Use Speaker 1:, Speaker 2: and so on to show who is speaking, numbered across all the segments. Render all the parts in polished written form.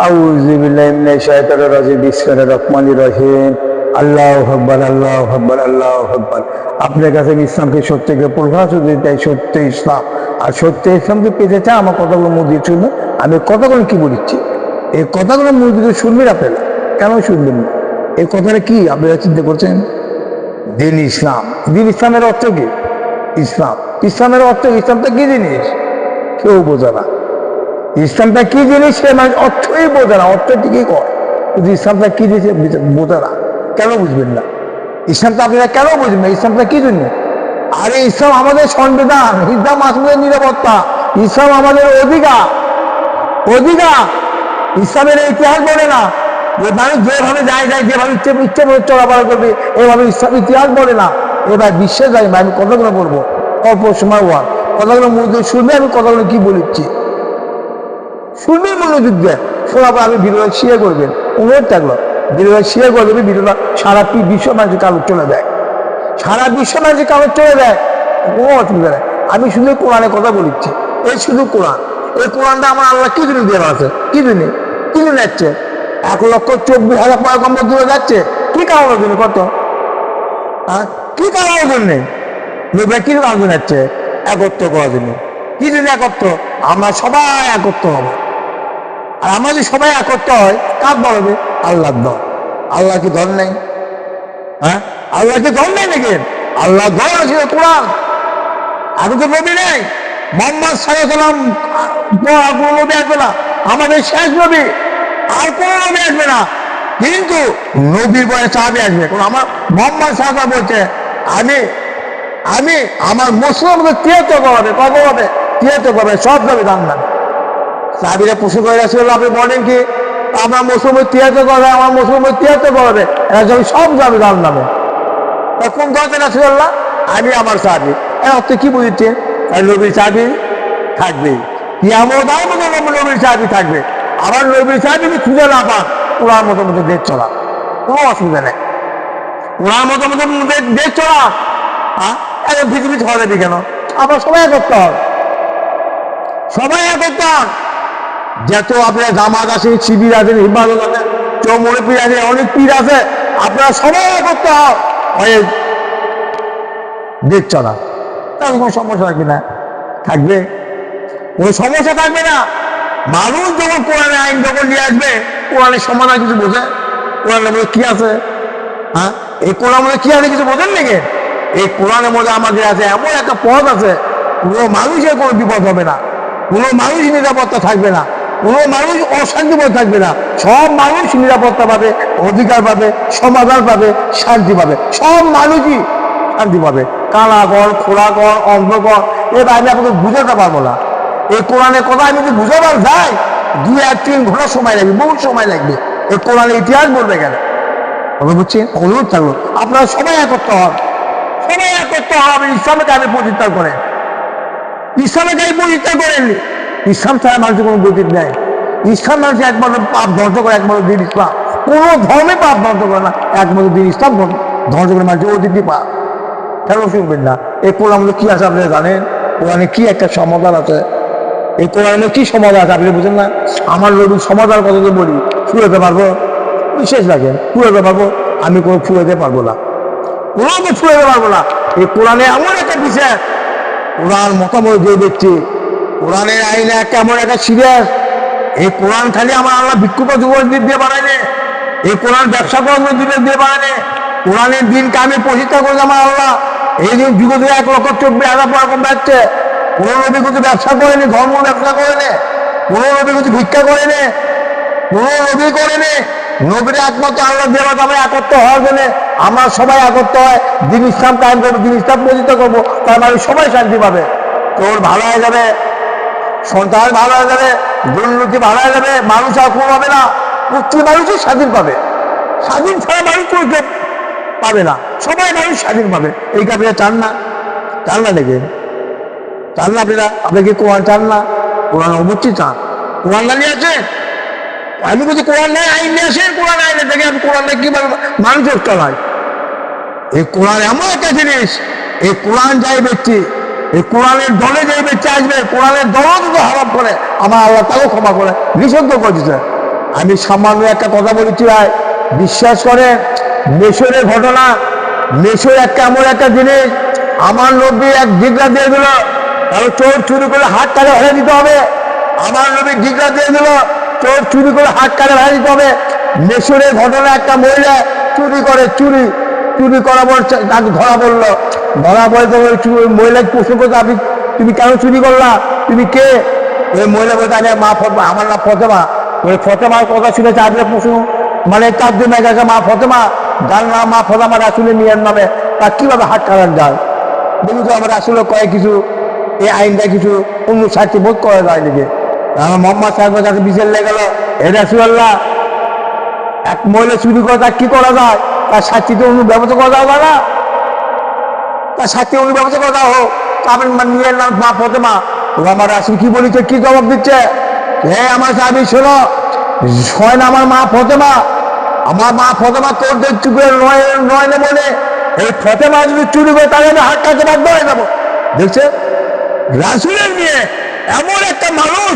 Speaker 1: আউযু বিল্লাহি মিনাশ শাইতানির রাজিম বিসমিল্লাহির রহমানির রহিম আল্লাহু আকবার আল্লাহু আকবার আল্লাহু আকবার। আপনার কাছে আমি ইসলামকে সত্যকে প্রকাশ দিতে চাই, সত্য ইসলাম। আর সত্য ইসলামকে পেতে চাই আমার কথাগুলো মুখ দিয়ে শুনবেন। আমি কথাগুলো কি বলছি, এই কথাগুলো মুখ দিয়ে শুনবেন আপনারা, কেন শুনবেন না? এই কথাটা কি আপনারা চিন্তা করছেন? দিন ইসলাম, দিন ইসলামের অর্থ কি? ইসলাম, ইসলামের অর্থ, ইসলামটা কি জিনিস কেউ বোঝে না। ইসলামটা কি জিনিস সে মানে অর্থই বোঝে না, অর্থ ঠিকই কয় কিন্তু ইসলামটা কি জিনিস বোঝে না। কেন বুঝবেন না ইসলামটা? আপনারা কেন বুঝবেন না ইসলামটা কি জন্য? আরে ইসলাম আমাদের সংবিধান, ইসলাম আমাদের নিরাপত্তা, ইসলাম আমাদের অধিকার। অধিকার ইসলামের ইতিহাস বলে না যে মানুষ যেভাবে যায় যেভাবে ইচ্ছে ইচ্ছে করে চলাফেরা করবে, এভাবে ইসলাম ইতিহাস বলে না। এবার বিশ্বাস যায় আমি কথাগুলো বলবো অল্প সময় ওয়ার কথাগুলো মধ্যে শুনবে, আমি কথাগুলো কি বলেছি শুনবেন মনোযোগ দেন। শোনার পর আমি ভিডিওটা শেয়ার করবেন, অনুরোধ থাকলো ভিডিওটা শেয়ার করে দেবে। ভিডিওটা সারা বিশ্ব মানুষের কাগজ চলে দেয়, সারা বিশ্ব মানুষের কাগজ চলে দেয়, কোনো অসুবিধা নেই। আমি শুধু কোরআনের কথা বলেছি, এই শুধু কোরআন। এই কোরআনটা আমার আল্লাহ কি জন্য দেওয়া আছে, কি জন্য যাচ্ছে 1,24,000 পয়গম্বর দূরে যাচ্ছে, কি কারণের জন্য? কত কি কারণের জন্যে? কি কারণে যাচ্ছে? একত্র করার জন্য। কি জন্য একত্র? আমরা সবাই একত্র হবো। আর আমরা যদি সবাই একত্র হয় কার দল হবে? আল্লাহর দল। আল্লাহ কি দল নেই? হ্যাঁ, আল্লাহ কি দল নেই নাকি? আল্লাহ দল আছে কোরআন। আমি তো নবী নেই, মোহাম্মদ সাল্লাল্লাহু আলাইহি ওয়াসাল্লাম নবী আসবে না, আমাদের শেষ নবী, আর কোন নবী আসবে না। কিন্তু নবীর পরে সাহাবী আসবে। আমার মোহাম্মদ সাল্লাল্লাহু আলাইহি ওয়াসাল্লাম বলছে আমি আমার মুসলিমদের 73 হবে, কত হবে? 73 হবে, সব যাবে জান্নাতে। সাহাবীরা প্রশ্ন করে রাসূলুল্লাহ আপনি বলেন কি আমার মুসলিমের 73 হবে, আমার মুসলিমের 73 হবে, সব যাবে জান্নাতে। কোন কথা রাসূলুল্লাহ? আমি আমার সাহাবী। এর অর্থ কি বুঝছেন? নবীর সাহাবী থাকবে, কিয়ামত আর নবীর সাহাবী থাকবে। আবার নবীর সাহাবী খুঁজে না পান, ওনার মতো মতো দেশ চলা, কোনো অসুবিধা নেই। ওনার মতো মতো দেশ চলা, হ্যাঁ এখন পৃথিবী হওয়া যাবে কেন? আমরা সবাই করতে হবে, সবাই করতে হবে। যত আপনার জামাত আছে, শিবির আছে, হিফাজত আছে, চৌমনি পীর আছে, অনেক পীর আছে, আপনারা সবাই করতে হবে দেশ চলা। তার কোনো সমস্যা থাকবে না, থাকবে কোনো সমস্যা থাকবে না। মানুষ যখন কোরআনের আইন যখন নিয়ে আসবে, কোরআনের সমাধান কিছু বোঝে? কোরআনের মধ্যে কি আছে? হ্যাঁ, এই কোরআনের মধ্যে কি আছে কিছু বোঝেন নাকি? এই কোরআনের মধ্যে আমাদের আছে এমন একটা পথ আছে, কোনো মানুষের কোনো বিপদ হবে না, কোনো মানুষ নিরাপত্তা থাকবে না, কোনো মানুষ অশান্তিবোধ থাকবে না। সব মানুষ নিরাপত্তা পাবে, অধিকার পাবে, সমাধান পাবে, শান্তি পাবে। সব মানুষই শান্তি পাবে। কালাকর, খোলাকর, অন্ধকর, এবার আমি আপনাকে বুঝাতে পারবো না। এই কোরআনের কথা আমি যদি বুঝাবার যাই 2-3 ঘন্টা সময় লাগবে, বহু সময় লাগবে। এই কোরআনের ইতিহাস বলবে কেন? কথা বুঝছেন? অনুরোধ থাকলো আপনারা সবাই একত্র হন, সবাই একত্র হবে। ইসলামকে আমি প্রতিষ্ঠা করেন, ইসলামকে আমি প্রতিষ্ঠা করেন। ইসলাম ছাড়া মানুষের কোনো গতির নেই। ইসলাম মানুষ একমাত্র পাপ ধ্বংস করে, একমাত্র দিন ইসলাম। কোনো ধর্মে পাপ ধ্বংস করে না, একমাত্র দিন ইসলাম ধ্বংস করে মানুষের অতিথি পাপ। কেন শুনবেন না? এই কোরআন কি আছে আপনারা জানেন? কোরআনে কি একটা সমাধান আছে? এই কোরআনে কি সমাধান আছে আপনি বুঝেন না? আমার নবীর সমাধান কথা তো বলি, ফুরাতে পারবো? বিশেষ রাখেন, ফুরাতে পারবো? আমি কোনো ফুরাতে পারবো না, কোনো ফুরাতে পারবো না। এই কোরআনে এমন একটা বিষয়, কোরআন মতামত দিয়ে দেখছি, কোরআনের আইনে কেমন একটা সিরিয়াস। এই কোরআন খালি আমার আল্লাহ ভিক্ষুক যুবক দিয়ে বানায়নি, এই কোরআন ব্যবসা করার দিয়ে বানায়নি। কোরআনের দিনকে আমি প্রতিষ্ঠা করেছি আমার আল্লাহ। এই দিন যুগে 1,24,000 পয়গম্বর যাচ্ছে, কোনো নবী কিছু ব্যবসা করেনি, ধর্ম ব্যবসা করেনি, কোনো নবী কিছু ভিক্ষা করেনি, কোনো নবী করেনি। নবীর একমাত্র আল্লাহ দেওয়া যাবে একত্র হওয়ার জন্য। আমরা সবাই একত্র হয়, দিন ইসলাম কায়েম করবো, দিন ইসলাম প্রতিষ্ঠা করবো, তার মানে সবাই শান্তি পাবে। তোর ভালো হয়ে যাবে, সন্তান ভালো হয়ে যাবে, দুর্নীতি ভালো হয়ে যাবে, মানুষ আর খুব হবে না, প্রত্যেক মানুষই স্বাধীন পাবে। স্বাধীন ছাড়া মানুষ করতে পাবে না, সবাই মানুষ স্বাধীন পাবে। এই আপনারা চান না? চান না দেখে চান না আপনারা? আপনি কি কোরআন চান না? কোরআন অবশ্যই চান। কোরআন নিয়ে আছে, আমি বলছি কোরআন নাই, আইন নিয়ে আসেন। কোরআন আইনে থেকে আমি কোরআনটা কিভাবে মানুষ চালাই? এই কোরআন এমন একটা জিনিস, এই কোরআন যাই ব্যক্তি, এই কোরআনের দলে যে ব্যক্তি আসবে, কোরআনের দলও যদি হারাপ করে আমার আল্লাহ তাকেও ক্ষমা করে, নিষিদ্ধ করে দিচ্ছে। আমি সামান্য একটা কথা বলেছি ভাই, বিশ্বাস করেন মেশরের ঘটনা, মেশর একটা এমন একটা জিনিস, আমার নবী এক জিজ্ঞা দিয়ে দিল, তাহলে চোর চুরি করে হাত কাটে ভেড়ে দিতে হবে। আমার নবী জিজ্ঞা দিয়ে দিল, চোর চুরি করে হাত কাটে ভেড়ে দিতে হবে। মেশরের ঘটনা, একটা মহিলা চুরি করে, চুরি করার পর তাকে ধরা পড়লো। ধরা পড়ে তো মহিলাকে প্রশ্ন করতে, আপনি তুমি কেন চুরি করলা, তুমি কে? ওই মহিলা বলতে আমার নাম ফতেমা। ওই ফতেমার কথা শুনেছে আপনি প্রশ্ন, মানে তার জন্য গেছে মা ফতেমা, যার নাম মা ফতেমা রাসূলের মেয়ের নামে, তার কিভাবে হাত কাটার যায়? দেখি তো আমার আসলে কয়েক কিছু এই আইনটা কিছু অনুসারী বোধ করা যায় নাকি। আমার মোহাম্মদ সাহেবের কাছে বিচার লেগে গেল, এ রাসূলুল্লাহ, এক মহিলা চুরি করে তার কি করা যায়? তার শাস্তিতে ব্যবস্থা করা যাবে না? তার শাস্তি ব্যবস্থা করা হোক। আপনার মেয়ের নাম মা ফতেমা। ও আমার রাসূল কি বলেছে, কি জবাব দিচ্ছে? হে আমার সাহাবী শোনো, না আমার মা ফতেমা, আমার মা ফতেমা তোর চুপের নয় না বলে, এই ফতেমা যদি চুরি করে তাহলে আমি হাত কাটতে বাধ্য হয়ে যাবো। দেখছে রাসূলের মেয়ে এমন একটা মানুষ,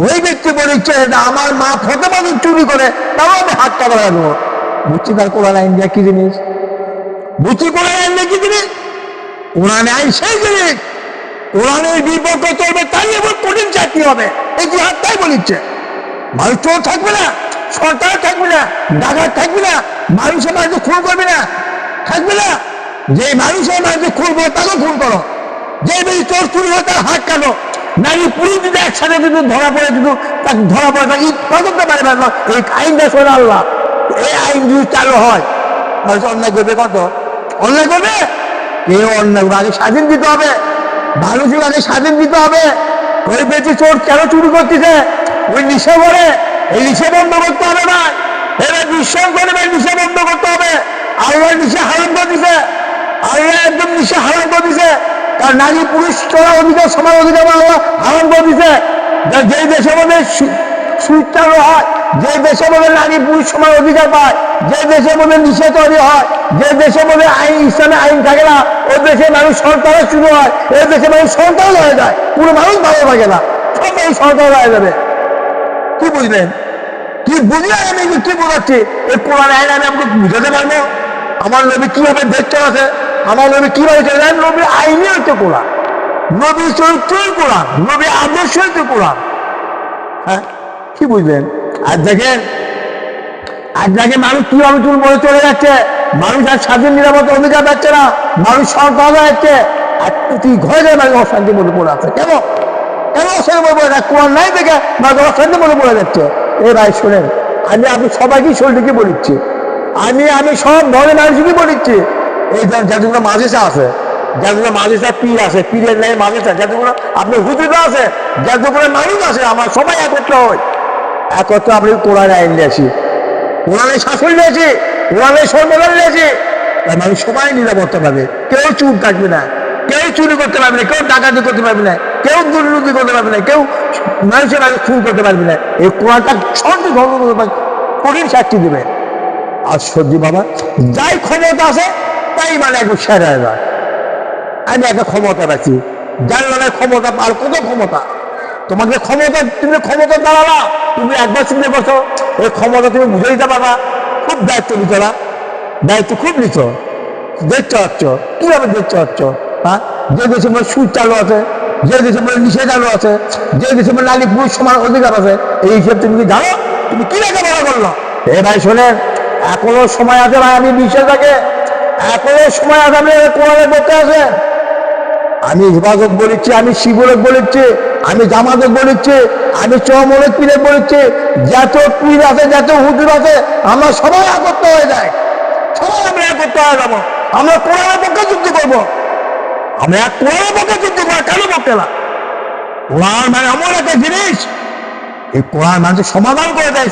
Speaker 1: ওই ব্যক্তি বলেছে না আমার মা ফতেমা যদি চুরি করে তাও আমি হাত কাটা দেবো। বুঝছি তার কোরআন আইন দেয়া কি জিনিস, বুঝছি কোরআন আইন দেয়া কি জিনিস। কোরআন আইন সেই জিনিস, কোরআনের বিপক্ষে চলবে, তাই এবার কঠিন চাকরি হবে। এই জিহাদ তাই বলিচ্ছে। মানুষ চোর থাকবে না, সরকার থাকবে না, ডাকাত থাকবে না, মানুষের মাঝে খুন করবে না, থাকবে না। যে মানুষের মাঝে খুন করো তাকেও খুন করো, যে বেশি চোর চুরি হয় তার হাত কাটো। নারী পুরুষ যদি একসাথে যদি ধরা পড়ে, কিন্তু তাকে ধরা পড়ে তাকে তদন্তে পারে না। এই আইনটা শোনা আল্লাহ, এই আইন যদি চালু হয় মানুষ অন্যায় করবে, কত অন্যায় করবে। কেউ অন্যায় আগে স্বাধীন দিতে হবে, মানুষের আগে স্বাধীন দিতে হবে। ওই বেশি চোর কেন চুরি করতেছে, ওই নিশা করে, এই নিশা বন্ধ করতে হবে না। এবার বিশ্বাস করে নিশা বন্ধ করতে হবে। আল্লাহ নিশা হারাম করে দিছে, আল্লাহ একদম নিশা হারাম করে দিছে। কারণ নারী পুরুষ করার অধিকার, সমান অধিকার আল্লাহ হারাম করে দিছে। যে দেশের মধ্যে সুদ চালু হয়, যে দেশের মধ্যে নারী পুরুষ সমান অধিকার পায়, যে দেশের মধ্যে নিশা তৈরি হয়, যে দেশের মধ্যে আইন ইসলামে আইন থাকে না, ওই দেশে মানুষ সন্তানের শুরু হয়, এই দেশে মানুষ সন্তান হয়ে যায়, পুরো মানুষ ভালো থাকে না, সব মানুষ সন্তান হয়ে যাবে। কি বুঝলেন, কি বুঝলেন? আমি কি বোঝাচ্ছি? এই কোরআন আইন আমি আমাকে বুঝাতে পারবো আমার নবী কিভাবে দেখতে আছে, আমার নবী কিভাবে চলে। নবীর আইনই হচ্ছে কোরআন, নবীর চরিত্রই কোরআন, নবীর আদর্শ হচ্ছে কোরআন। হ্যাঁ, কি বুঝলেন? আর দেখেন মানুষ কিভাবে চুল বলে চলে যাচ্ছে, মানুষ আর স্বাধীন নিরাপত্তা অধিকার পাচ্ছে না, মানুষ সরকার হয়ে যাচ্ছে, আর তুই ঘরে যায় মানুষ অশান্তি মধ্যে পড়ে আছে। কেন অশান্তি মধ্যে পড়ে যায়? কোরআন নাই দেখে মানুষ অশান্তি মধ্যে পড়ে যাচ্ছে। এ ভাই শোনেন, আপনি সবাইকেই শরীরকে বলিচ্ছি, আমি সব ধরনের মানুষকে বলিচ্ছি। এই যতগুলো মাঝেসা আছে, যতগুলো মাঝেসা পীর আছে, পীরের নেই মাঝেসা, যতগুলো আপনি হুজুরা আছে, যতগুলো মানুষ আছে, আমার সবাই একত্র হয়। একত্র আপনি কোরআন আইন নিয়েছি, কোরআনের শাসন নিয়েছি, কোরআনের সর্বদান নিয়েছি। মানুষ সবাই নিরাপত্তা পাবে, কেউ চুপ থাকবে না, কেউ চুরি করতে পারবে না, কেউ ডাকাতি করতে পারবে না, কেউ দুর্নীতি করতে পারবে না, কেউ মানুষের আগে খুন করতে পারবে না। এই কোরআনটা সঠিক কঠিন শাস্তি দেবে। আর সত্যি বাবা, যাই ক্ষমতা আছে তাই মানে একটু সেরা যায়। আমি একটা ক্ষমতা পাচ্ছি, যার মানে ক্ষমতা, আর কত ক্ষমতা তোমাকে ক্ষমতা, তুমি ক্ষমতা দাঁড়ালা, তুমি একবার চিন্তা করছো এই ক্ষমতা তুমি বুঝে দিতে পারবা। খুব দায়িত্ব নিচ্ছ না, দায়িত্ব খুব নিচ্ছ, দেখতে পাচ্ছ কিভাবে দেখতে পাচ্ছ। হ্যাঁ, যে দেশে মানে সুদ চালু আছে, যে দেশে মানে নিষেধ চালু আছে, যে দেশে মানে নারী পুরুষ সমান অধিকার আছে, এই হিসেবে তুমি কি জানো? তুমি কি রেখে বলা করলো? এ ভাই শোনেন, এখনো সময় আছে ভাই, আমি বিশ্বাস থাকে এখনো সময় আছে। আপনি কোরআনের পক্ষে আছে, আমি হিফাজত বলেছি, আমি শিবরক বলেছি, আমি জামাতক বলেছি, আমি চমলক পীরে বলেছি, যত পীর আছে, যত হুজুর আছে, আমরা সবাই একত্র হয়ে যাই, সবাই আমরা একত্র হয়ে যাবো। আমরা কোরআনের পক্ষে যুদ্ধ করবো, আমরা কোরআনের পক্ষে যুদ্ধ করা, কেন পক্ষে না? কোরআন মানে এমন একটা জিনিস, এই কোরআন মানুষের সমাধান করে দেয়,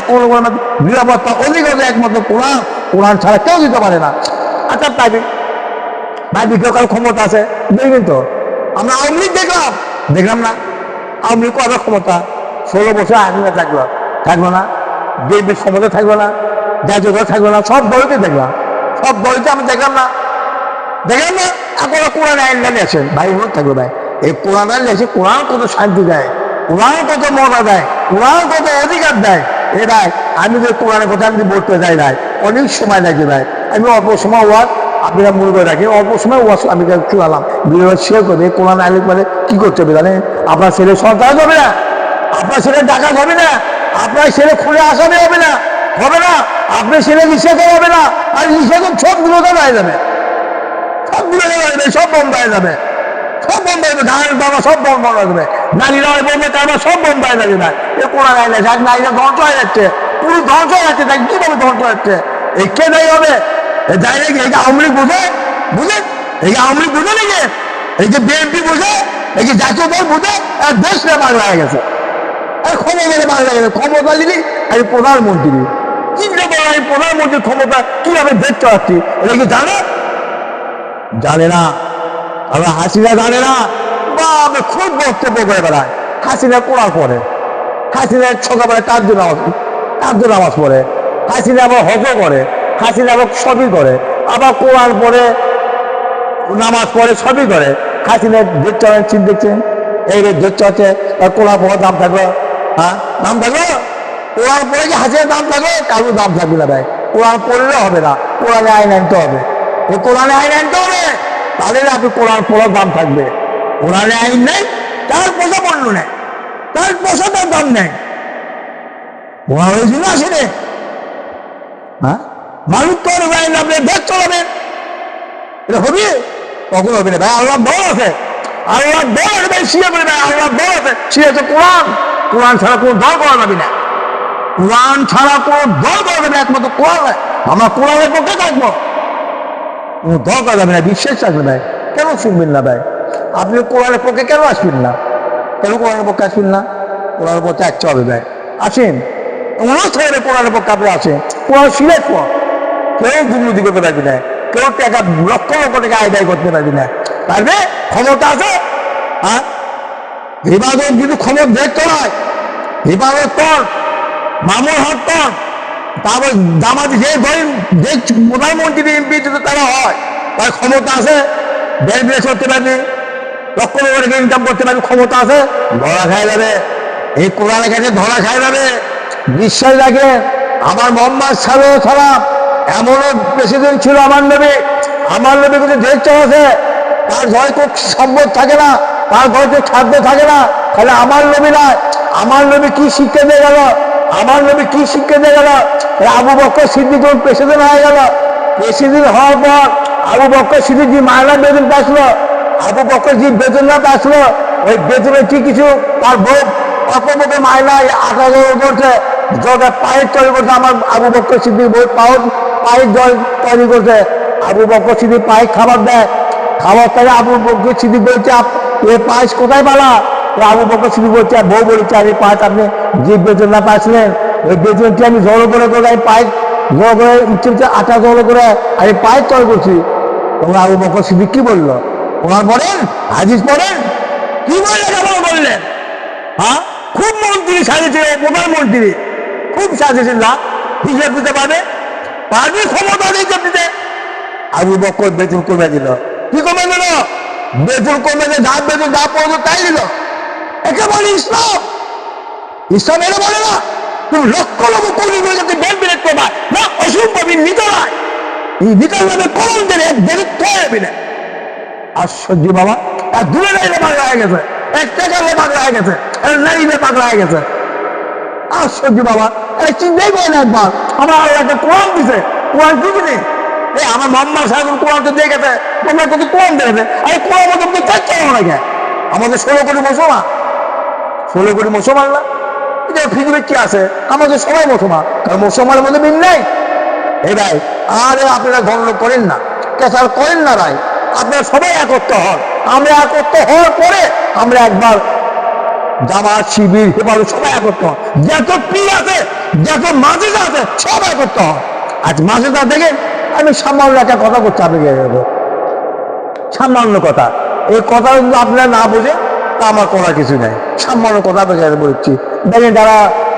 Speaker 1: নিরাপত্তা অধিকার একমাত্র কোরআন, কোরআন ছাড়া কেউ দিতে পারে না। আচ্ছা ভাই বিজ্ঞান ক্ষমতা আছে, দেখবেন তো আমরা আওয়ামী লীগ দেখলাম না, আওয়ামী লীগ কত ক্ষমতা, 16 বছর আগে থাকলো না, বিএনপির ক্ষমতা থাকলো না, জাতীয় থাকলো না, সব দলকে দেখলাম, সব দলকে আমি দেখলাম না। এখন কোরআন আইন নিয়েছেন ভাই, মনে থাকবে ভাই, এই কোরআন আইন নিয়েছে, কোরআন কত শান্তি দেয়, কোরআন কত মজা দেয়, কোরআন কত অধিকার দেয়, এ ভাই আমি যে কোরআনের কথা আমি বলতে যাই ভাই অনেক সময় লাগে ভাই আমি অল্প সময় ওয়াজ আপনারা মনে করে রাখি অল্প সময় ওয়াজ আমি চুলালাম ভিডিও শেয়ার করবে কোরআন আইলে মানে কি করতে হবে জানেন আপনার ছেলে সন্তান হবে না আপনার ছেলে ডাকাত হবে না আপনার ছেলে খুলে আসামি হবে না আপনার ছেলে নিষেধ হবে না আর নিষেধ সবগুলো তো হয়ে যাবে সবগুলো সব বন্ধ হয়ে যাবে সব বন্ধ হয়ে যাবে ধানের বাবা সব বন্ধ হয়ে যাবে নারীরা বলবে তার সব বন্ধ হয়ে যাবে না এ কোরআন আইলে যাক নারীরা ধ্বংস হয়ে যাচ্ছে পুরো ধ্বংস হয়ে যাচ্ছে তাই কিভাবে ধ্বংস হচ্ছে এই কে দায়ী হবে যাই নাকি এই যে আওয়ামী লীগ বুঝে এই যে আওয়ামী লীগ বুঝে নাকি এই যে বিএনপি বুঝে এই যে জাতীয় দল বুঝে দেশ নিয়ে বাংলা হয়ে গেছে ক্ষমতা বাংলা গেছে ক্ষমতা দিলি আমি প্রধানমন্ত্রী চিন্তা করো আমি প্রধানমন্ত্রীর ক্ষমতা কিভাবে দেশ চালাচ্ছি এটা কি জানে না আবার হাসিনা জানে না বাবা খুব বক্তব্য করে বেড়ায় হাসিনা কোরআন পড়ে হাসিনা সকালবেলা তার নামাজ পড়ে হাসিনা আবার হজ করে হাসিনা আবার সবই করে আবার কোরআন পড়ে নামাজ পড়ে সবই করে হাসিনা দেশ চালাচ্ছেন দেখছেন এই দেশ চালাচ্ছে কোরআন পড়ার দাম থাকলো হ্যাঁ দাম থাকলো কোরআন পড়ে কি হাসিনার দাম থাকবে কারোর দাম থাকবে না ভাই কোরআন পড়লে হবে না কোরআনে আইন আনতে হবে এই কোরআনে আইন আনতে হবে তাহলে আপনি কোরআন পড়ার দাম থাকবে কোরআনে আইন নেই তার পয়সা পণ্য নেই তার পয়সাটার দাম নেই কোরআন ওই জন্য আসেনি হ্যাঁ মানুষ তো আইন আপনি দেশ চলাবেন এটা হবে কখন হবে না ভাই আল্লাহ বল আছে আল্লাহ বল আছে ভাই শিয়া বলে ভাই আল্লাহ বল আছে শিয়া তো কোরআন ছাড়া কোনো দল করা যাবে না কোরআন ছাড়া কোনো দল করা যাবে না একমাত্র কোরআন আমরা কোরআনের পক্ষে থাকবো কোনো দল করা যাবে না বিশ্বাস থাকবে ভাই কেন শুনবেন না ভাই আপনি কোরআনের পক্ষে কেন আসবেন না কেন কোরআনের পক্ষে আসবেন না কোরআনের পক্ষে আসতে হবে ভাই আসেন অনুরোধ করে কোরআনের পক্ষে আপনি আসেন কোরআন সিলেক্ট কর কেউ দুর্নীতি করতে পারবি না কেউ টাকা লক্ষ লক্ষ টাকা আদায় করতে পারবি না পারবে ক্ষমতা আছে হ্যাঁ হিফাজত কিন্তু ক্ষমতা দেখতে হয় হিফাজত কর মামুল হক কর তারপর দামাদি যে প্রধানমন্ত্রী এমপি তারা হয় তার ক্ষমতা আছে ব্যাংক করতে পারবি লক্ষ লক্ষ টাকা ইনকাম করতে পারবি ক্ষমতা আছে ধরা খাই যাবে এই কোরআনের কাছে ধরা খাই যাবে বিশ্বাস রাখে আমার মোহাম্মদ সালাম এমনও প্রেসিডেন্ট ছিল আমার নবী কিন্তু দেশ চলেছে তার ঘরে খুব সম্পদ থাকে না তার ঘরে খাদ্য থাকে না তাহলে আমার নবী নয় আমার নবী কি শিক্ষা দিয়ে গেল আবু বকর সিদ্দিক প্রেসিডেন্ট হয়ে গেল প্রেসিডেন্ট হওয়ার পর আবু বকর সিদ্দিক যে মায়না বেতন পাচ্ছিল আবু বকর যে বেতন না পাচ্ছিল ওই বেতনে কি কিছু তার বউ অল্প মায়না 8,000 করছে জলে পায়ের তৈরি করছে আমার আবু বকর সিদ্দিক বই পায়ের জল তৈরি করছে আবু বকর সিদ্দিক পায়ে খাবার দেয় খাবার থেকে আবু বকর সিদ্দিক বলছে এ পায়েস কোথায় পালা আবু বকর সিদ্দিক বলছে বউ বলছে আমি পায়েস আপনি যে বেতন না পাচ্ছিলেন ওই বেতনটি আমি জড়ো করে আমি পায়েস জড়ো করে ইচ্ছে আটা জড়ো করে আমি পায়ের তৈরি করছি তখন আবু বকর সিদ্দিক কি বললো ওনার পড়েন হাদিস পড়েন কি বললেন হ্যাঁ খুব মন্ত্রী সাজেছে প্রধানমন্ত্রী খুব সাজেছেন না হিসেব দিতে পারবে ক্ষমতা হিসেব দিতে আবু বকর বেতন কমে দিল কি কমে দিল বেতন কমে দিয়ে যা বেতন যা পড়লো তাই দিল একেবারে ইসলাম এরা বলে না তুমি লক্ষ লক্ষ কর্মী করে যাতে ব্যাংক বিলেট করবা না অসম্ভব নিতলায় এই নিতল নামে কলম দেবে এক বেড়ে তৈরি না আশ্চর্য বাবা এক দূরে নাইলে পাগলা হয়ে গেছে এক টাকালে পাগলা হয়ে গেছে নাইলে পাগলা হয়ে গেছে আশ্চর্য বাবা চিন্তাই করে না একবার আমার আল্লাহকে কোরআন দিছে কোরআন কি দিনে এই আমার মোহাম্মদ সাহেব কোরআন তো দিয়ে গেছে তোমরা কত কোরআন দেখেছে আরে কোরআন মতো তো চাচ্ছে না আমাদের 16 কোটি মুসলমান না এটা পৃথিবীর কি আছে আমাদের সবাই মুসলমান কারণ মুসলমানের মধ্যে মিল নাই এই ভাই আরে আপনারা গণ্য করেন না কেসার করেন না ভাই আপনারা সবাই একত্র হন আমরা একত্র হওয়ার পরে আমরা একবার জামাত শিবির হেফাজত সবাই একত্র হন যত পীর আছে যত মাঝে আছে সব একত্র হন আজ মাঝে দেখেন আমি সামান্য একটা কথা করছি আপনাকে সামান্য কথা এই কথা যদি আপনারা না বোঝে তা আমার করার কিছু নেই সামান্য কথা আপনাকে বলছি দেখেন যারা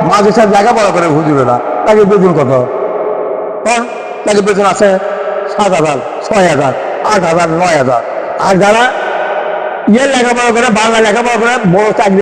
Speaker 1: মাঝে সাথে লেখাপড়া করে হুজুরেরা তাকে বেতন কত তাকে বেতন আছে 7,000 6,000 8,000 9,000 আর যারা লেখাপড়া করে বাংলা লেখাপড়া করে বড় চাকরি